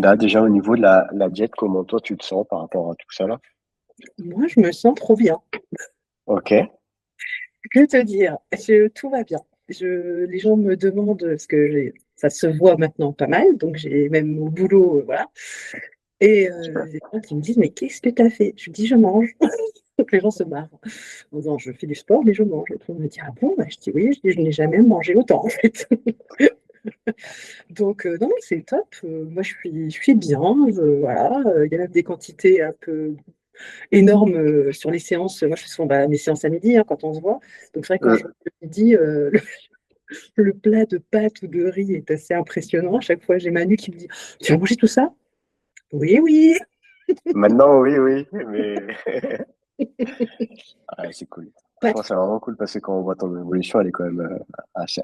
Là, déjà, au niveau de la diète, comment toi, tu te sens par rapport à tout ça là? Moi, je me sens trop bien. Ok. Que te dire? Tout va bien. Les gens me demandent, parce que ça se voit maintenant pas mal, donc j'ai même au boulot, voilà. Et les gens qui me disent, mais qu'est-ce que tu as fait? Je dis, je mange. Donc les gens se marrent en disant, je fais du sport, mais je mange. Et tout le monde me dit, ah bon? Bah, je dis, oui, je dis, je n'ai jamais mangé autant, en fait. Donc, non, non, c'est top. Moi, je suis bien. Voilà. Il y a même des quantités un peu énormes sur les séances. Moi, je fais souvent mes séances à midi, hein, quand on se voit. Donc, c'est vrai, quand je Mm. le midi, le plat de pâtes ou de riz est assez impressionnant. À chaque fois, j'ai Manu qui me dit, tu vas manger tout ça? Oui, oui. Maintenant, oui, oui, mais ouais, c'est cool. Pas Franchement, trop. c'est vraiment cool parce que quand on voit ton évolution, elle est quand même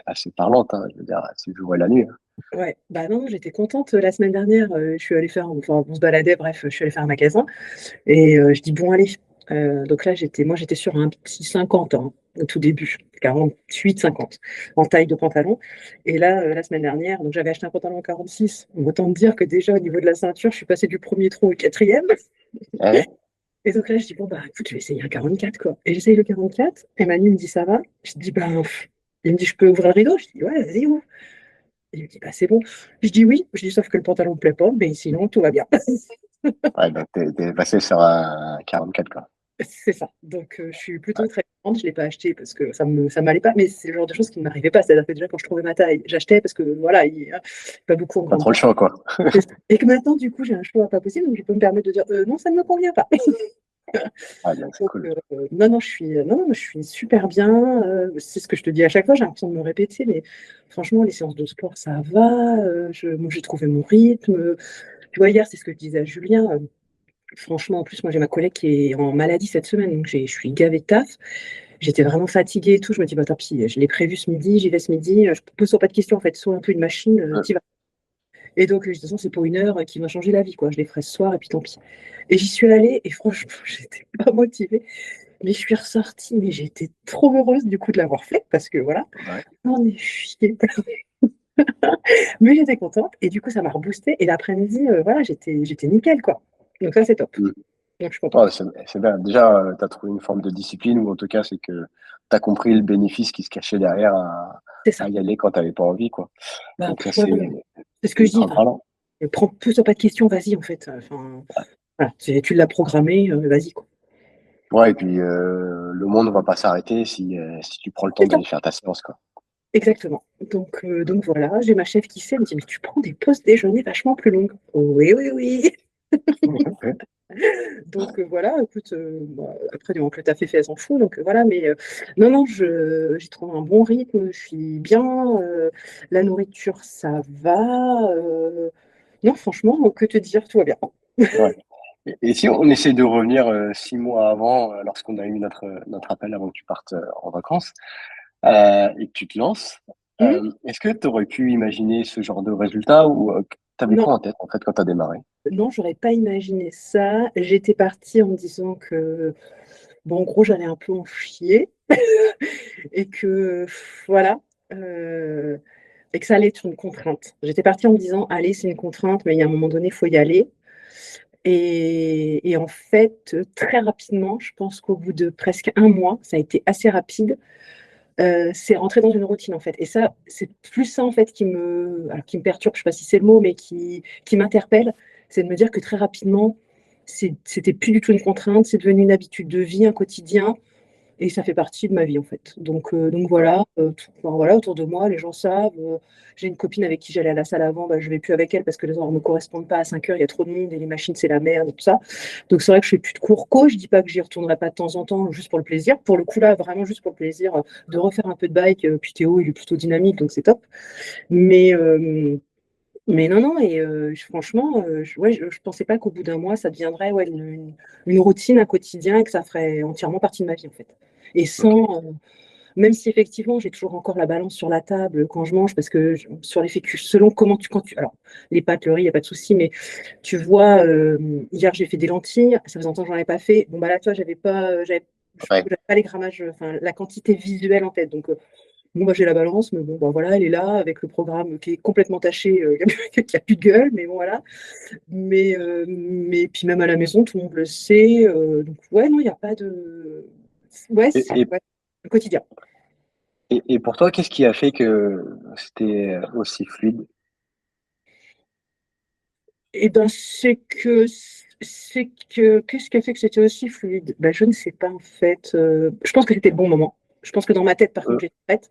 assez parlante, hein. Je veux dire, c'est le jour et la nuit, hein. Ouais, bah non, j'étais contente la semaine dernière. Je suis allée faire, enfin, on se baladait, bref, je suis allée faire un magasin. Et je dis, bon, allez. Donc là, moi, j'étais sur un petit 50 ans, au tout début, 48, 50, en taille de pantalon. Et là, la semaine dernière, donc j'avais acheté un pantalon en 46. Autant te dire que déjà, au niveau de la ceinture, je suis passée du premier trou au quatrième. Ouais. Et donc là, je dis, bon, bah écoute, je vais essayer un 44, quoi. Et j'essaye le 44. Et Manu me dit, ça va? Je dis, ben, il me dit, je peux ouvrir le rideau? Je dis, ouais, vas-y, ouvre. Et il me dit, bah c'est bon. Je dis, oui. Je dis, sauf que le pantalon me plaît pas, mais sinon, tout va bien. Ouais, donc t'es passé sur un 44, quoi. C'est ça. Donc, je suis plutôt très contente. Je ne l'ai pas acheté parce que ça m'allait pas, mais c'est le genre de choses qui ne m'arrivait pas. C'est-à-dire que déjà, quand je trouvais ma taille, j'achetais parce que voilà, il n'y a pas beaucoup en Pas grande trop le taille. choix, quoi. Et que maintenant, du coup, j'ai un choix pas possible, donc je peux me permettre de dire non, ça ne me convient pas. Ouais, donc c'est Donc, cool. non, non, je suis super bien. C'est ce que je te dis à chaque fois, j'ai l'impression de me répéter, mais franchement, les séances de sport, ça va. Moi, j'ai trouvé mon rythme. Tu vois, hier, c'est ce que je disais à Julien. Franchement, en plus, moi, j'ai ma collègue qui est en maladie cette semaine, donc je suis gavée de taf. J'étais vraiment fatiguée et tout. Je me dis, bah tant pis, je l'ai prévu ce midi, j'y vais ce midi. Je ne pose pas de questions, en fait. Soit un peu une machine, Mm. t'y vas. Et donc, de toute façon, c'est pour une heure qui va changer la vie, quoi. Je les ferai ce soir et puis tant pis. Et j'y suis allée et franchement, j'étais pas motivée. Mais je suis ressortie, mais j'étais trop heureuse du coup de l'avoir fait parce que voilà, Ouais. j'en ai chié. Mais j'étais contente et du coup, ça m'a reboosté. Et l'après-midi, voilà, j'étais nickel, quoi. Donc ça, c'est top. Mm. Donc je suis Ouais, contente. c'est bien. Déjà, tu as trouvé une forme de discipline, ou en tout cas, c'est que tu as compris le bénéfice qui se cachait derrière C'est à ça. y aller quand tu n'avais pas envie, quoi. Bah, Donc ça, ouais, c'est ouais. C'est ce c'est que je dis. ultra Enfin, parlant. prends peu sur pas de questions, vas-y, en fait. Enfin, voilà, tu l'as programmé, vas-y, quoi. Ouais, et puis le monde ne va pas s'arrêter si tu prends le temps C'est ça. d'aller faire ta séance, quoi. Exactement. Donc voilà, j'ai ma chef qui sait, elle me dit, mais tu prends des pauses déjeuner vachement plus longues. Oui, oui, oui. Donc voilà, écoute, bah, après, du moment que le taf est fait, elle s'en fout. Donc voilà, mais non, non, j'ai trouvé un bon rythme, je suis bien. La nourriture, ça va. Non, franchement, que te dire, tout va bien. Ouais. Et si on essaie de revenir 6 mois avant, lorsqu'on a eu notre appel avant que tu partes en vacances, et que tu te lances, Hmm. est-ce que tu aurais pu imaginer ce genre de résultat, ou tu avais Non, quoi en tête en fait quand tu as démarré? non, j'aurais pas imaginé ça. J'étais partie en me disant que, bon, en gros, j'allais un peu en chier et que, voilà. euh, et que ça allait être une contrainte. J'étais partie en me disant, allez, c'est une contrainte, mais il y a un moment donné, il faut y aller. Et en fait, très rapidement, je pense qu'au bout de presque un mois, ça a été assez rapide, c'est rentrer dans une routine, en fait. Et ça, c'est plus ça, en fait, qui me perturbe, je ne sais pas si c'est le mot, mais qui m'interpelle, c'est de me dire que très rapidement, c'était plus du tout une contrainte, c'est devenu une habitude de vie, un quotidien, et ça fait partie de ma vie, en fait. Donc Ouais. voilà, enfin, voilà, autour de moi, les gens savent. J'ai une copine avec qui j'allais à la salle avant, bah, je ne vais plus avec elle parce que les horaires ne me correspondent pas. À 5 heures, il y a trop de monde et les machines, c'est la merde et tout ça. Donc c'est vrai que je fais plus de cours co. Je dis pas que j'y retournerai pas de temps en temps, juste pour le plaisir. Pour le coup, là, vraiment juste pour le plaisir de refaire un peu de bike. Puis Théo, il est plutôt dynamique, donc c'est top. Mais, non, non, et franchement, ouais, je pensais pas qu'au bout d'un mois, ça deviendrait ouais, une routine, un quotidien, et que ça ferait entièrement partie de ma vie, en fait. Et Ok. même si effectivement, j'ai toujours encore la balance sur la table quand je mange, parce que sur les fécus, selon comment alors, les pâtes, le riz, il n'y a pas de souci, mais tu vois, hier, j'ai fait des lentilles, ça faisait longtemps que j'en avais pas fait. Bon, bah là, toi, j'avais pas, Ouais. j'avais pas les grammages, enfin, la quantité visuelle en tête. Donc, Bon, bah, j'ai la balance, mais bon, bah, voilà, elle est là avec le programme qui est complètement taché, qui a plus de gueule, mais bon, voilà. Mais puis même à la maison, tout le monde le sait. Donc, ouais, non, il n'y a pas de. Ouais, Et, c'est et, ouais, le quotidien. et pour toi, qu'est-ce qui a fait que c'était aussi fluide? Et ben, qu'est-ce qui a fait que c'était aussi fluide? Ben, je ne sais pas, en fait. Je pense que c'était le bon moment. Je pense que dans ma tête, par contre, Euh, j'étais prête.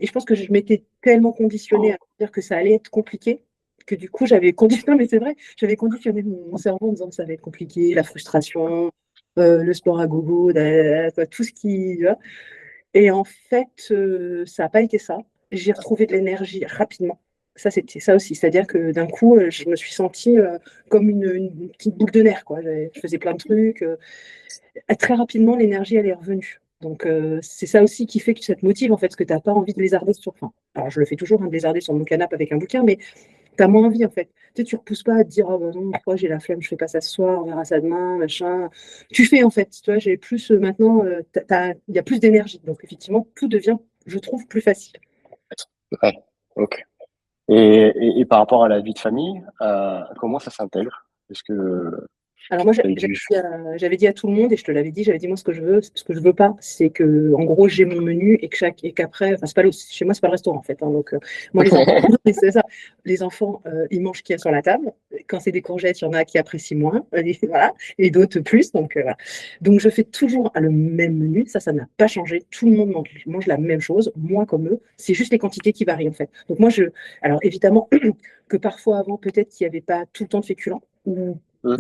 Et je pense que je m'étais tellement conditionnée à dire que ça allait être compliqué, que du coup, j'avais conditionné, mais c'est vrai, j'avais conditionné mon cerveau en disant que ça allait être compliqué, la frustration, le sport à gogo, tout ce qui. Et en fait, ça n'a pas été ça. J'ai retrouvé de l'énergie rapidement. Ça, c'était ça aussi. C'est-à-dire que d'un coup, je me suis sentie comme une petite boule de nerfs, quoi. Je faisais plein de trucs. Très rapidement, l'énergie, elle est revenue. Donc, c'est ça aussi qui fait que ça te motive, en fait, parce que tu n'as pas envie de lézarder sur. Enfin, alors, je le fais toujours, hein, de lézarder sur mon canapé avec un bouquin, mais tu as moins envie, en fait. Tu sais, tu ne repousses pas à te dire, ah bah non, pourquoi j'ai la flemme, je ne fais pas ça ce soir, on verra ça demain, machin. Tu fais, en fait. Tu vois, j'ai plus maintenant, il y a plus d'énergie. Donc, effectivement, tout devient, je trouve, plus facile. ouais, ok. Et par rapport à la vie de famille, comment ça s'intègre? Est-ce que Alors moi, tu as dû... j'avais dit à tout le monde, et je te l'avais dit, j'avais dit moi ce que je veux pas, c'est que en gros j'ai mon menu et qu'après, enfin c'est pas chez moi c'est pas le restaurant en fait, hein, donc moi les enfants, c'est ça, les enfants ils mangent ce qu'il y a sur la table. Quand c'est des courgettes, il y en a qui apprécient moins, et, voilà, et d'autres plus, donc voilà. Donc je fais toujours le même menu, ça n'a pas changé. Tout le monde mange la même chose, moi comme eux, c'est juste les quantités qui varient en fait. Donc moi alors évidemment que parfois avant peut-être qu'il n'y avait pas tout le temps de féculents ou Hum,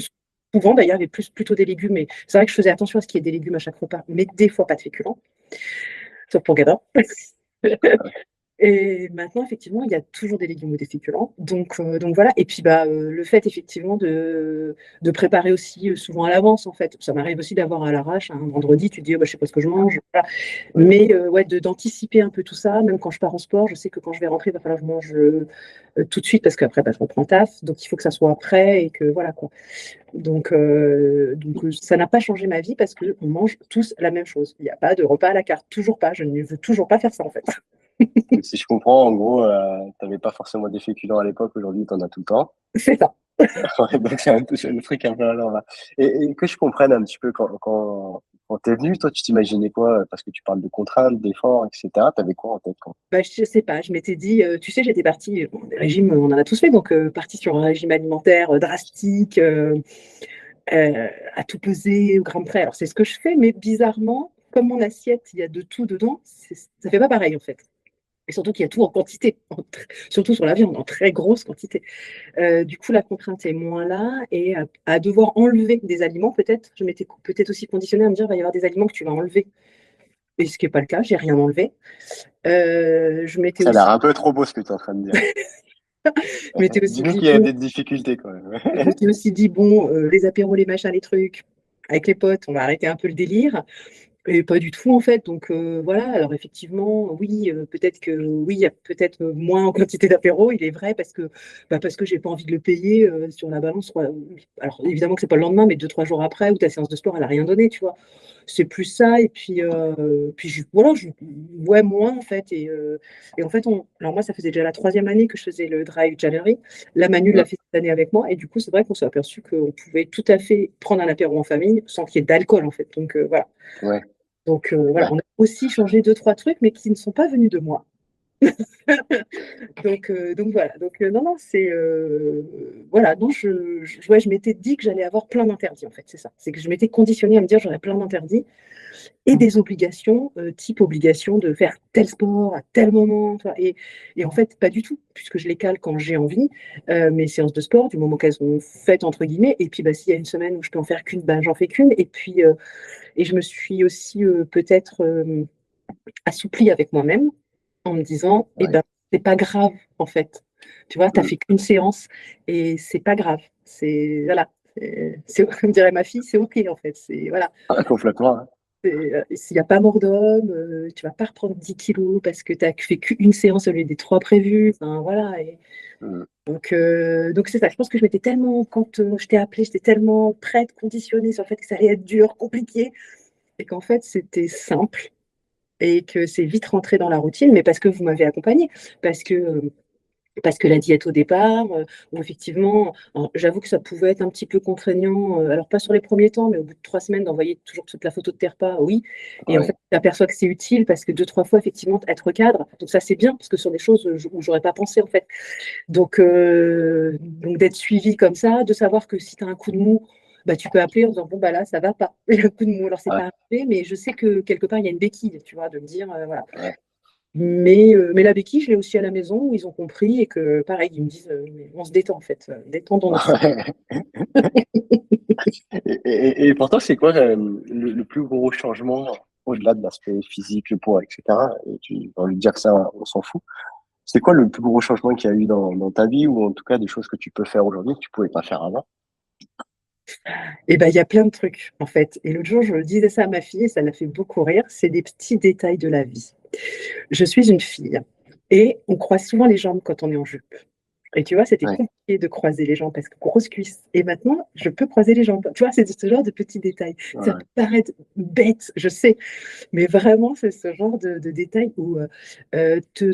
souvent, d'ailleurs, il y avait plutôt des légumes. Mais c'est vrai que je faisais attention à ce qu'il y ait des légumes à chaque repas, mais des fois pas de féculents, sauf pour Gador. Et maintenant, effectivement, il y a toujours des légumes ou des féculents. Donc voilà. Et puis, bah, le fait, effectivement, de préparer aussi souvent à l'avance, en fait. Ça m'arrive aussi d'avoir à l'arrache. Un vendredi, tu te dis, oh, bah, je sais pas ce que je mange. Voilà. ouais. Mais ouais, d'anticiper un peu tout ça. Même quand je pars au sport, je sais que quand je vais rentrer, il va falloir que je mange tout de suite parce qu'après, bah, je reprends le taf. Donc, il faut que ça soit prêt et que voilà, quoi. Donc, ça n'a pas changé ma vie parce qu'on mange tous la même chose. Il n'y a pas de repas à la carte. Toujours pas. Je ne veux toujours pas faire ça, en fait. Donc, si je comprends, en gros, tu n'avais pas forcément des féculents à l'époque, aujourd'hui, tu en as tout le temps. C'est ça. Ouais, donc c'est le truc un peu à l'envers. Et que je comprenne un petit peu, quand tu es venu, toi, tu t'imaginais quoi? Parce que tu parles de contraintes, d'efforts, etc. Tu avais quoi en tête quand? Bah, je sais pas. Je m'étais dit, tu sais, j'étais partie, bon, des régimes, on en a tous fait, donc partie sur un régime alimentaire drastique, à tout peser au gramme près. Alors, c'est ce que je fais, mais bizarrement, comme mon assiette, il y a de tout dedans, ça fait pas pareil, en fait. Et surtout qu'il y a tout en quantité, surtout sur la viande, en très grosse quantité. Du coup, la contrainte est moins là et à devoir enlever des aliments, peut-être. Je m'étais peut-être aussi conditionnée à me dire, il va y avoir des aliments que tu vas enlever. Et ce qui n'est pas le cas, j'ai rien enlevé. Je m'étais Ça a l'air aussi, un peu trop beau ce que tu es en train de dire. je m'étais aussi Dis-nous dit, qu'il y a bon, des difficultés quand même. je m'étais aussi dit, bon, les apéros, les machins, les trucs, avec les potes, on va arrêter un peu le délire. Et pas du tout en fait. Donc voilà, alors effectivement, oui, peut-être que oui, il y a peut-être moins en quantité d'apéro, il est vrai, parce que j'ai pas envie de le payer sur la balance, quoi. Alors évidemment que c'est pas le lendemain, mais 2, 3 jours après, où ta séance de sport, elle a rien donné, tu vois. C'est plus ça, et puis voilà, ouais, moins en fait. Et en fait, alors moi, ça faisait déjà la troisième année que je faisais le Dry January. La Manu l'a Hum, fait cette année avec moi, et du coup, c'est vrai qu'on s'est aperçu qu'on pouvait tout à fait prendre un apéro en famille sans qu'il y ait d'alcool en fait. Donc voilà. ouais, Voilà, ouais. on a aussi changé 2, 3 trucs, mais qui ne sont pas venus de moi. Donc voilà. Donc non, non, c'est voilà. Non, ouais, je m'étais dit que j'allais avoir plein d'interdits. En fait, c'est ça. C'est que je m'étais conditionnée à me dire j'aurais plein d'interdits et des obligations, type obligation de faire tel sport à tel moment. Tu vois. Et en fait, pas du tout, puisque je les cale quand j'ai envie. Mes séances de sport, du moment qu'elles sont faites entre guillemets. Et puis, bah, s'il y a une semaine où je peux en faire qu'une, bah, j'en fais qu'une. Et je me suis aussi peut-être assouplie avec moi-même en me disant, eh Ouais. ben, c'est pas grave, en fait. Tu vois, tu n'as Hum. fait qu'une séance et c'est pas grave. Voilà. Comme dirait ma fille, c'est OK, en fait. Voilà. Ah, complètement, hein. S'il n'y a pas mort d'homme, tu vas pas reprendre 10 kilos parce que tu n'as fait qu'une séance au lieu des trois prévues. Enfin, voilà. Hum. Donc c'est ça. Je pense que je m'étais tellement, quand je t'ai appelé, j'étais tellement prête, conditionnée sur le fait que ça allait être dur, compliqué, et qu'en fait, c'était simple. et que c'est vite rentré dans la routine, mais parce que vous m'avez accompagnée, parce que parce que la diète au départ, où effectivement, alors, j'avoue que ça pouvait être un petit peu contraignant, alors pas sur les premiers temps, mais au bout de 3 semaines, d'envoyer toujours toute la photo de tes repas, oui. Et en fait, Ouais. tu aperçois que c'est utile parce que deux, trois fois, effectivement, être cadre. Donc ça, c'est bien, parce que sur des choses où j'aurais pas pensé, en fait. Donc d'être suivi comme ça, de savoir que si tu as un coup de mou, bah, tu peux appeler en disant, bon, bah là, ça va pas. Il y a un coup de mou. Alors, c'est Ouais. pas arrivé, mais je sais que quelque part, il y a une béquille, tu vois, de me dire, voilà. Ouais. Mais la béquille, je l'ai aussi à la maison où ils ont compris et que, pareil, ils me disent mais on se détend en fait, détendons-nous. Et pourtant, c'est quoi le plus gros changement au-delà de l'aspect physique, le poids, etc. Et tu as envie de dire que ça, on s'en fout. C'est quoi le plus gros changement qu'il y a eu dans ta vie ou en tout cas des choses que tu peux faire aujourd'hui que tu pouvais pas faire avant? Et ben il y a plein de trucs en fait. Et l'autre jour, je disais ça à ma fille et ça l'a fait beaucoup rire. C'est des petits détails de la vie. Je suis une fille et on croise souvent les jambes quand on est en jupe. Et tu vois, c'était Ouais. compliqué de croiser les jambes parce que grosse cuisse. Et maintenant, je peux croiser les jambes. Tu vois, c'est ce genre de petits détails. Ça Ouais. peut paraître bête, je sais, mais vraiment, c'est ce genre de détail où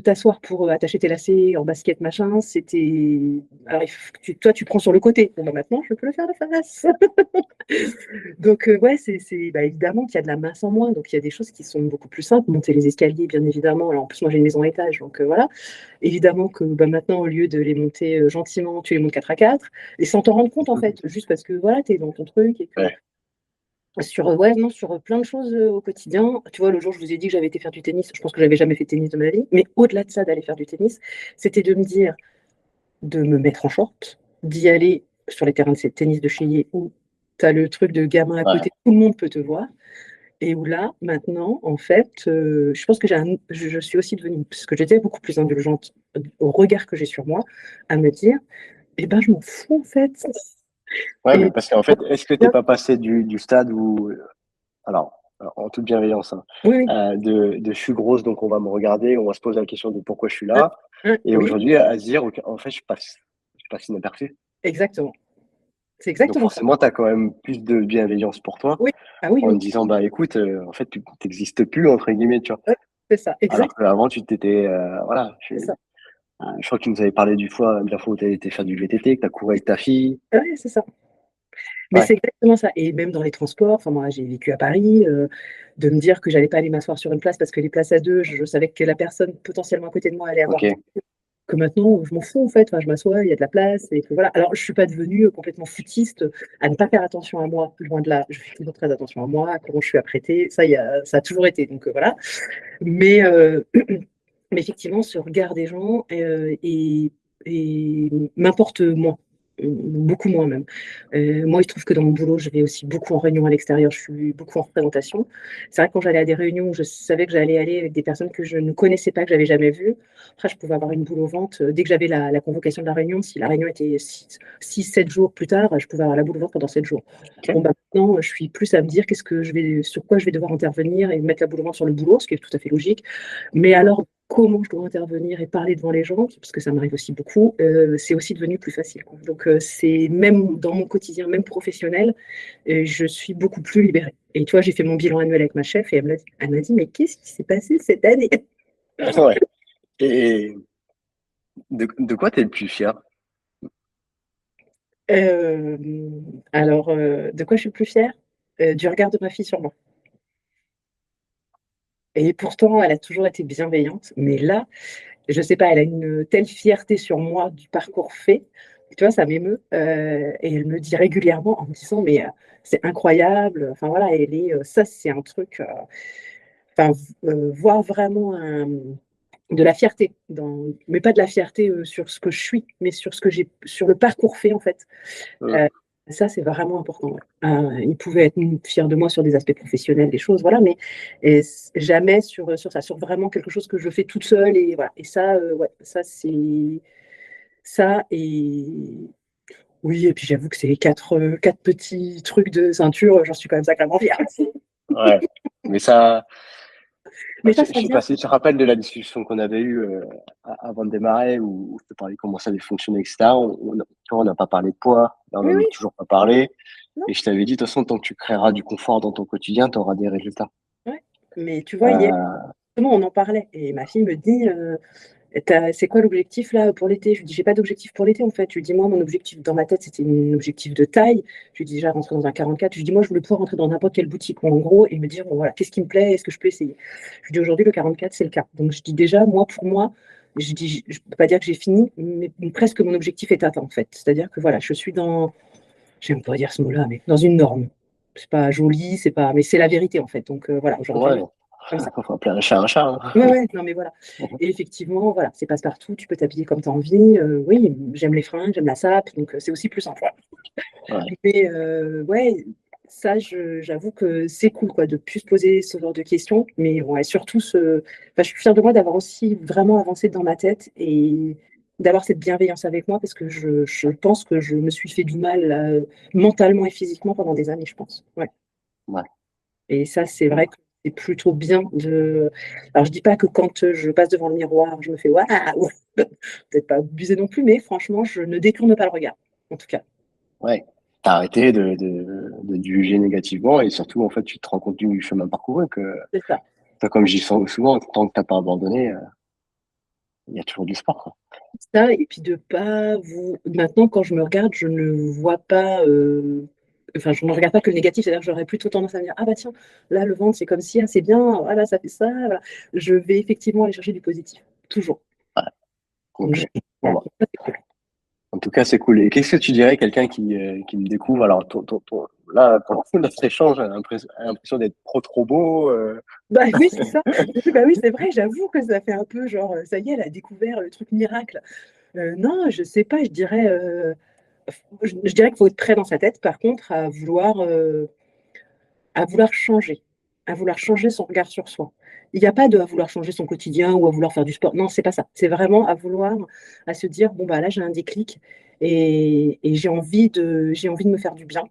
t'asseoir pour attacher tes lacets en basket, machin, c'était. Alors, toi, tu prends sur le côté. Bon, bah, maintenant, je peux le faire de face. Donc, ouais, bah, évidemment qu'il y a de la masse en moins. Donc, il y a des choses qui sont beaucoup plus simples. Monter les escaliers, bien évidemment. Alors, en plus, moi, j'ai une maison à étage. Donc, voilà. Évidemment que bah, maintenant, au lieu de les monter gentiment, tu les montes 4 à 4 et sans t'en rendre compte, en fait. Juste parce que, voilà, tu es dans ton truc et que Ouais. ouais, non, sur plein de choses au quotidien. Tu vois, le jour, je vous ai dit que j'avais été faire du tennis. Je pense que j'avais jamais fait de tennis de ma vie. Mais au-delà de ça, d'aller faire du tennis, c'était de me dire, de me mettre en short, d'y aller sur les terrains de tennis de chez où tu as le truc de gamin à Ouais. côté, tout le monde peut te voir. Et où là, maintenant, en fait, je pense que je suis aussi devenue, parce que j'étais beaucoup plus indulgente au regard que j'ai sur moi, à me dire, eh ben, je m'en fous, en fait. Ouais, mais Et parce qu'en fait, est-ce que t'es pas passé du stade où, alors, en toute bienveillance, hein, oui, oui, de je suis grosse, donc on va me regarder, on va se poser la question de pourquoi je suis là, et oui, aujourd'hui à se dire, ok, en fait, je passe inaperçu. exactement. C'est Donc exactement ça. forcément, tu as quand même plus de bienveillance pour toi Oui, ah oui, en te oui. disant, bah écoute, en fait, tu n'existes plus, entre guillemets, tu vois. Ouais, c'est ça, Alors exact, qu'avant, tu t'étais, voilà, c'est ça. je crois que tu nous avais parlé de la fois où tu as été faire du VTT, que tu as couru avec ta fille. Ouais, c'est ça. Mais Ouais, c'est exactement ça. Et même dans les transports, enfin moi j'ai vécu à Paris, de me dire que j'allais pas aller m'asseoir sur une place parce que les places à deux, je savais que la personne potentiellement à côté de moi allait avoir ok. que maintenant je m'en fous en fait. Enfin, je m'assois, il y a de la place et que voilà. Alors je suis pas devenue complètement foutiste à ne pas faire attention à moi, loin de là. Je fais toujours très attention à moi, à comment je suis apprêtée. Ça, ça a toujours été. Donc voilà. Mais, mais effectivement, ce regard des gens et m'importe moins, beaucoup moins même. Moi, il se trouve que dans mon boulot, je vais aussi beaucoup en réunion à l'extérieur, je suis beaucoup en représentation. C'est vrai que quand j'allais à des réunions où je savais que j'allais aller avec des personnes que je ne connaissais pas, que j'avais jamais vues, après, je pouvais avoir une boule au ventre. Dès que j'avais la convocation de la réunion, si la réunion était 7 jours plus tard, je pouvais avoir la boule au ventre pendant 7 jours. Bon, Ok. bah, maintenant, je suis plus à me dire sur quoi je vais devoir intervenir et mettre la boule au ventre sur le boulot, ce qui est tout à fait logique. Mais alors, comment je dois intervenir et parler devant les gens, parce que ça m'arrive aussi beaucoup, c'est aussi devenu plus facile, quoi. Donc, c'est même dans mon quotidien, même professionnel, je suis beaucoup plus libérée. Et tu vois, j'ai fait mon bilan annuel avec ma chef et elle m'a dit, mais qu'est-ce qui s'est passé cette année? Ouais. Et de quoi tu es le plus fier? Euh, alors, de quoi je suis le plus fière? Du regard de ma fille sur moi. Et pourtant, elle a toujours été bienveillante, mais là, je sais pas, elle a une telle fierté sur moi du parcours fait. Tu vois, ça m'émeut. Et elle me dit régulièrement en me disant, mais c'est incroyable. Enfin voilà, ça, c'est un truc. Enfin, voir vraiment de la fierté, mais pas de la fierté sur ce que je suis, mais sur ce que j'ai, sur le parcours fait en fait. Mmh. Euh, Ça, c'est vraiment important. Ouais. Il pouvait être fier de moi sur des aspects professionnels, des choses, voilà, mais jamais sur ça, sur vraiment quelque chose que je fais toute seule. Et, voilà. Et ça, ouais, ça, c'est ça. Et oui, et puis j'avoue que c'est les quatre petits trucs de ceinture, j'en suis quand même sacrément fière. Ouais. Mais ça, Mais ça, je ça sais vient. pas si tu te rappelles de la discussion qu'on avait eue avant de démarrer, où je te parlais comment ça allait fonctionner, etc. Tu vois, on n'a pas parlé de poids, là, on Oui, n'en a oui, toujours pas parlé. non, Et je t'avais dit, de toute façon, tant que tu créeras du confort dans ton quotidien, tu auras des résultats. ouais. Mais tu vois, hier, Euh, justement, on en parlait. Et ma fille me dit, c'est quoi l'objectif là pour l'été? Je lui dis, j'ai pas d'objectif pour l'été en fait. Je lui dis, moi, mon objectif dans ma tête, c'était un objectif de taille. Je lui dis déjà rentrer dans un 44. Je lui dis, moi, je voulais pouvoir rentrer dans n'importe quelle boutique en gros et me dire, bon, voilà, qu'est-ce qui me plaît? Est-ce que je peux essayer? Je lui dis, aujourd'hui, le 44, c'est le cas. Donc, je dis déjà, moi, pour moi, je dis, je peux pas dire que j'ai fini, mais presque mon objectif est atteint en fait. C'est-à-dire que voilà, je suis dans, j'aime pas dire ce mot-là, mais dans une norme. C'est pas joli, c'est pas, mais c'est la vérité en fait. Donc voilà, aujourd'hui, ouais, comme ça. faut appeler un chat, hein. Ouais, ouais, non, mais voilà. Et effectivement, voilà, c'est passe-partout, tu peux t'habiller comme tu as envie. Oui, j'aime les fringues, j'aime la sape, donc c'est aussi plus simple. Ouais, Mais ouais, ça, j'avoue que c'est cool, quoi, de plus se poser ce genre de questions. Mais ouais, surtout, enfin, je suis fière de moi d'avoir aussi vraiment avancé dans ma tête et d'avoir cette bienveillance avec moi parce que je pense que je me suis fait du mal mentalement et physiquement pendant des années, je pense. Ouais. ouais. Et ça, c'est vrai que c'est plutôt bien de. Alors, je dis pas que quand je passe devant le miroir, je me fais waouh, peut-être pas abuser non plus, mais franchement, je ne détourne pas le regard, en tout cas. Ouais. T'as arrêté de juger négativement et surtout, en fait, tu te rends compte du chemin parcouru que, C'est ça. toi, comme je dis souvent, tant que t'as pas abandonné, il y a toujours du sport, quoi. Ça, et puis de pas vous. Maintenant, quand je me regarde, je ne vois pas. Enfin, je ne regarde pas que le négatif, c'est-à-dire que j'aurais plutôt tendance à me dire, ah bah tiens, là, le ventre, c'est comme si, ah, c'est bien, voilà, ça fait ça. Voilà. Je vais effectivement aller chercher du positif, toujours. Ouais. Donc, Ok. Bon, voilà. bah. En tout cas, c'est cool. Et qu'est-ce que tu dirais à quelqu'un qui me découvre? Alors, là, pour notre échange, j'ai l'impression d'être trop beau. Bah oui, c'est ça. Bah oui, c'est vrai, j'avoue que ça fait un peu genre, ça y est, elle a découvert le truc miracle. Non, je sais pas, je dirais qu'il faut être prêt dans sa tête, par contre, à vouloir changer, à vouloir changer son regard sur soi. Il n'y a pas de à vouloir changer son quotidien ou à vouloir faire du sport. Non, c'est pas ça. C'est vraiment à vouloir, à se dire, bon, bah là, j'ai un déclic et j'ai envie de me faire du bien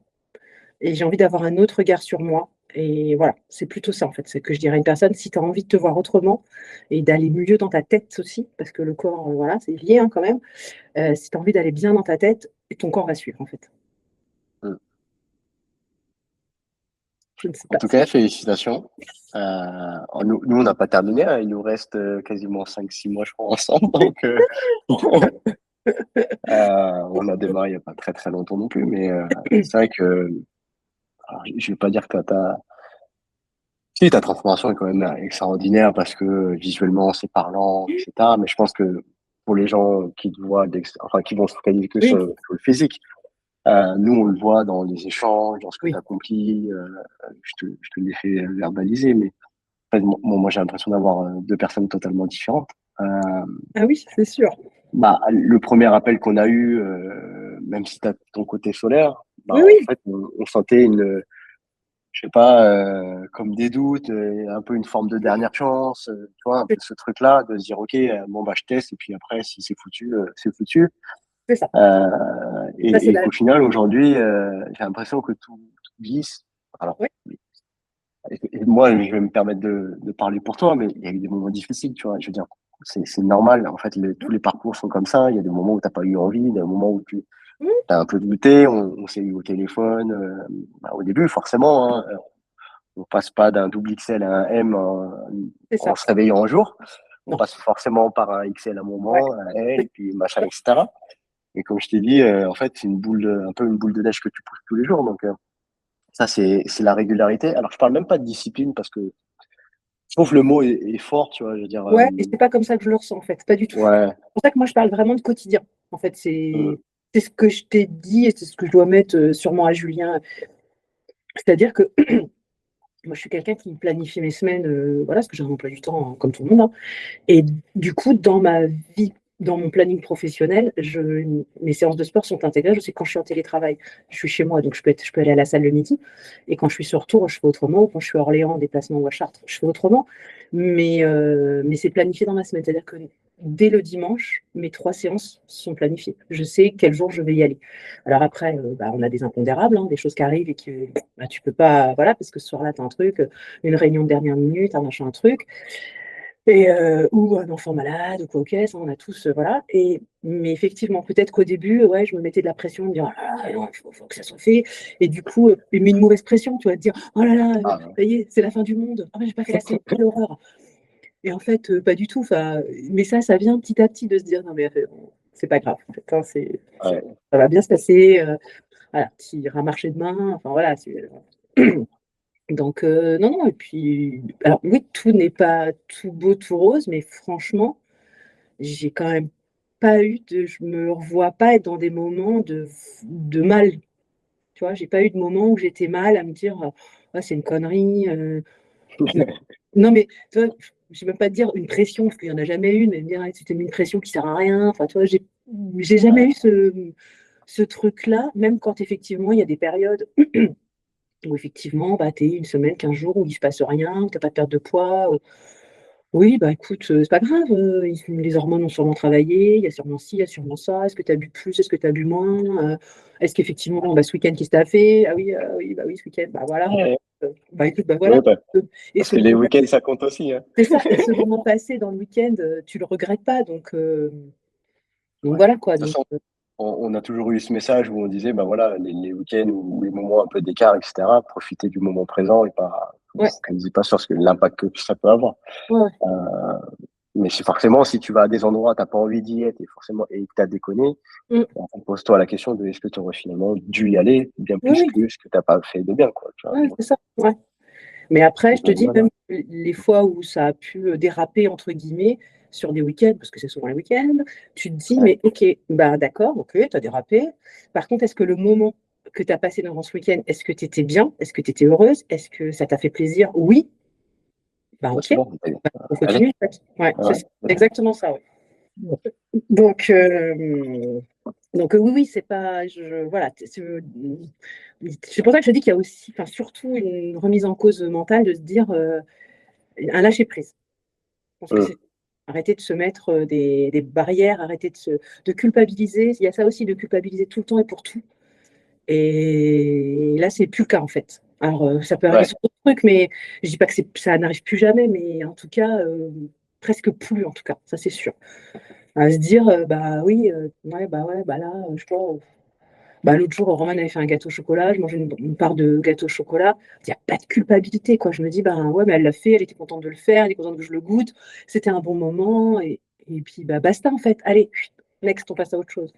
et j'ai envie d'avoir un autre regard sur moi. Et voilà, c'est plutôt ça en fait, c'est que je dirais à une personne, si tu as envie de te voir autrement et d'aller mieux dans ta tête aussi, parce que le corps, voilà, c'est lié hein, quand même, si tu as envie d'aller bien dans ta tête, ton corps va suivre en fait. Mm. Je ne sais En pas. tout cas, félicitations. Nous, on n'a pas terminé, hein. Il nous reste quasiment 5, 6 mois, je crois, ensemble. Donc, on a démarré il n'y a pas très longtemps non plus. Mais c'est vrai que, alors, je vais pas dire que si, ta transformation est quand même extraordinaire parce que visuellement, c'est parlant, etc. Mais je pense que pour les gens qui te voient, enfin, qui vont se focaliser que Oui, sur le physique, nous, on le voit dans les échanges, dans ce que tu oui. accomplis. Je te l'ai fait verbaliser, mais en fait, moi, j'ai l'impression d'avoir deux personnes totalement différentes. Euh, Ah oui, c'est sûr. Bah, le premier appel qu'on a eu, même si tu as ton côté solaire, bah, Oui, en oui, fait, on sentait je sais pas, comme des doutes, un peu une forme de dernière chance, tu vois, un peu ce truc-là, de se dire, OK, bon, bah, je teste, et puis après, si c'est foutu, c'est foutu. c'est ça. Ça, c'est Et la. qu'au final, aujourd'hui, j'ai l'impression que tout glisse. Alors, Oui, et moi, je vais me permettre de parler pour toi, mais il y a eu des moments difficiles, tu vois. Je veux dire, c'est normal. En fait, tous les parcours sont comme ça. Il y a des moments où t'as pas eu envie, il y a des moments où tu oui, as un peu douté. On s'est eu au téléphone. Bah, au début, forcément, hein, on passe pas d'un double XL à un M c'est en ça. se réveillant un jour. On Non. passe forcément par un XL à un Ouais. moment, un L, puis machin, etc. Et comme je t'ai dit, en fait, c'est un peu une boule de neige que tu pousses tous les jours. Donc, ça, c'est la régularité. Alors, je parle même pas de discipline parce que je trouve le mot est fort, tu vois. Je veux dire, Ouais, et c'est pas comme ça que je le ressens, en fait. Pas du tout. C'est ouais, pour ça que moi, je parle vraiment de quotidien. En fait, euh, c'est ce que je t'ai dit et c'est ce que je dois mettre sûrement à Julien. C'est-à-dire que moi, je suis quelqu'un qui planifie mes semaines, voilà, parce que j'ai un emploi du temps comme tout le monde, hein. Et du coup, dans ma vie, dans mon planning professionnel, mes séances de sport sont intégrées. Je sais que quand je suis en télétravail, je suis chez moi, donc je peux aller à la salle le midi. Et quand je suis sur retour, je fais autrement. Quand je suis à Orléans, en déplacement ou à Chartres, je fais autrement. Mais c'est planifié dans ma semaine. C'est-à-dire que dès le dimanche, mes 3 séances sont planifiées. Je sais quel jour je vais y aller. Alors après, bah, on a des impondérables, hein, des choses qui arrivent et que bah, tu peux pas, voilà, parce que ce soir-là, tu as un truc, une réunion de dernière minute, un machin, un truc. ou un enfant malade, ou quoi, ok, ça on a tous, voilà. Mais effectivement, peut-être qu'au début, ouais, je me mettais de la pression, de me dire, ah là là, non, faut que ça soit fait. Et du coup, mais une mauvaise pression, tu vas te dire, oh là là, Ah, ouais. ça y est, c'est la fin du monde. Ah, mais j'ai pas fait la série, quelle horreur. Et en fait, pas du tout. Enfin, mais ça vient petit à petit de se dire, non, mais c'est pas grave. En fait, hein, Ouais. ça va bien se passer. Voilà, tu iras marcher demain. Enfin, voilà. Donc, non, non. Et puis, alors, oui, tout n'est pas tout beau, tout rose, mais franchement, j'ai quand même pas eu je me revois pas être dans des moments de mal. Tu vois, j'ai pas eu de moment où j'étais mal à me dire, ah, c'est une connerie. Non, mais tu vois, je ne vais même pas te dire une pression, parce qu'il n'y en a jamais une, mais me dire, ah, c'était une pression qui ne sert à rien. Enfin, tu vois, j'ai jamais Ouais. eu ce truc-là, même quand effectivement il y a des périodes où effectivement, bah, tu es une semaine, 15 jours où il ne se passe rien, où tu n'as pas de perte de poids. Oui, bah écoute, c'est pas grave, les hormones ont sûrement travaillé, il y a sûrement ci, il y a sûrement ça. Est-ce que tu as bu plus, est-ce que tu as bu moins? Est-ce qu'effectivement, bah, ce week-end, qu'est-ce que tu as fait? Ah oui, oui, bah oui, ce week-end, bah voilà. Ouais. Bah écoute, bah Ouais, voilà. bah, Et parce ce que les moment week-ends, ça compte aussi, hein. C'est ça, et ce moment passé dans le week-end, tu le regrettes pas, donc Ouais. De voilà quoi. toute Donc, façon, on a toujours eu ce message où on disait, bah voilà, les week-ends ou les moments un peu d'écart, etc., profiter du moment présent et pas, ouais, focaliser pas sur l'impact que ça peut avoir. ouais, ouais. Euh, mais c'est forcément, si tu vas à des endroits, t'as pas envie d'y être et forcément, et que t'as déconné, Mm. pose-toi la question de est-ce que tu aurais finalement dû y aller bien Oui, plus oui, que ce que t'as pas fait de bien, quoi, tu vois. ouais, c'est ça. Ouais. Mais après, je te Donc, dis, voilà. même les fois où ça a pu déraper, entre guillemets, sur des week-ends, parce que c'est souvent les week-ends, tu te dis, Ouais. mais ok, bah d'accord, ok, tu as dérapé. Par contre, est-ce que le moment que tu as passé dans ce week-end, est-ce que tu étais bien? Est-ce que tu étais heureuse? Est-ce que ça t'a fait plaisir? Oui, bah Bah, ok, c'est bon. on Allez. continue en fait. Ouais, Ouais. c'est exactement ça. Ouais. Donc, oui, oui, c'est pas. Voilà, c'est pour ça que je dis qu'il y a aussi, enfin, surtout une remise en cause mentale de se dire un lâcher prise. Je pense que Mm. c'est arrêter de se mettre des barrières, arrêter de culpabiliser. Il y a ça aussi de culpabiliser tout le temps et pour tout. Et là, c'est plus le cas en fait. Alors, ça peut arriver Ouais. sur d'autres trucs, mais je dis pas que ça n'arrive plus jamais, mais en tout cas, presque plus en tout cas, ça c'est sûr. À se dire, bah oui, ouais, bah là, je sais pas, bah, l'autre jour, Roman avait fait un gâteau au chocolat, je mangeais une part de gâteau au chocolat. Il n'y a pas de culpabilité, quoi. Je me dis, bah ouais, mais elle l'a fait, elle était contente de le faire, elle est contente que je le goûte, c'était un bon moment, et puis bah basta en fait. Allez, next, on passe à autre chose.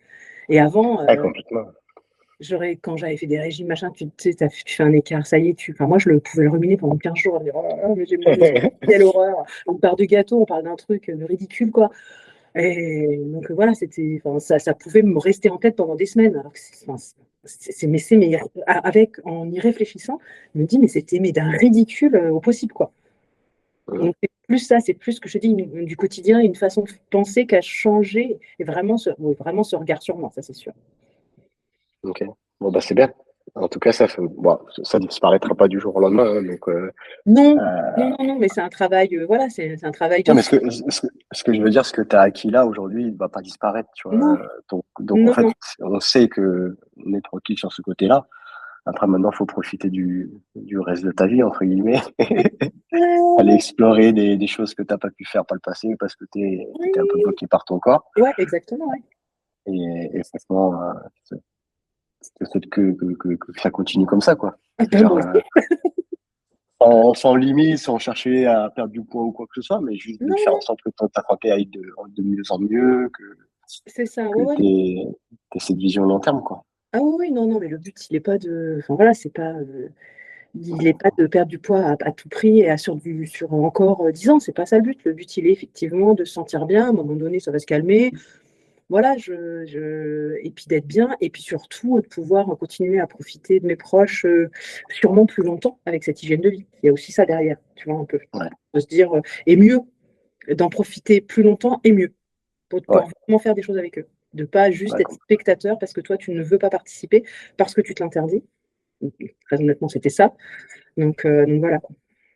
Et avant, Ouais, complètement. quand j'avais fait des régimes, machin, tu sais, tu fais un écart, ça y est, enfin, moi je pouvais le ruminer pendant 15 jours, dire, oh là là, mais j'ai mangé ça, quelle horreur. On part de gâteau, on parle d'un truc ridicule, quoi. Et donc voilà, enfin, ça pouvait me rester en tête pendant des semaines. Alors que enfin, mais en y réfléchissant, je me dis, mais c'était mais d'un ridicule au possible, quoi. Mm. Donc c'est plus ça, c'est plus ce que je dis du quotidien, une façon de penser qui a changé, et vraiment oui, vraiment ce regard sur moi, ça c'est sûr. Ok. Bon, bah, c'est bien. En tout cas, bon, ça disparaîtra pas du jour au lendemain, hein, donc, Non, euh, non, non, non, mais c'est un travail, voilà, c'est un travail non, dur. mais ce que je veux dire, ce que tu as acquis là aujourd'hui, il va pas disparaître, tu vois. Non, Donc, en non, fait, non. on sait que on est tranquille sur ce côté-là. Après, maintenant, il faut profiter du reste de ta vie, entre guillemets. Aller explorer des choses que t'as pas pu faire par le passé parce que t'étais un peu Oui, bloqué par ton corps. ouais, exactement, ouais. Et franchement, je te souhaite que ça continue comme ça, quoi. Ah ben, Genre, moi aussi. sans limite, sans chercher à perdre du poids ou quoi que ce soit, mais juste de Non, faire en non, sorte que ta santé aille de mieux en mieux, c'est ça, que ouais, ouais. t'aies cette vision long terme, quoi. Ah oui, oui, non, non, mais le but, il n'est pas de. Enfin voilà, il est pas de perdre du poids à tout prix et sur encore 10 ans. C'est pas ça le but. Le but, il est effectivement de se sentir bien. À un moment donné, ça va se calmer. Voilà, et puis d'être bien. Et puis surtout, de pouvoir continuer à profiter de mes proches sûrement plus longtemps avec cette hygiène de vie. Il y a aussi ça derrière, tu vois, un peu. Ouais, De se dire, et mieux, d'en profiter plus longtemps et mieux pour ouais, pouvoir vraiment faire des choses avec eux. De pas juste être d'accord. spectateur parce que toi, tu ne veux pas participer, parce que tu te l'interdis. Très honnêtement, c'était ça. Donc voilà.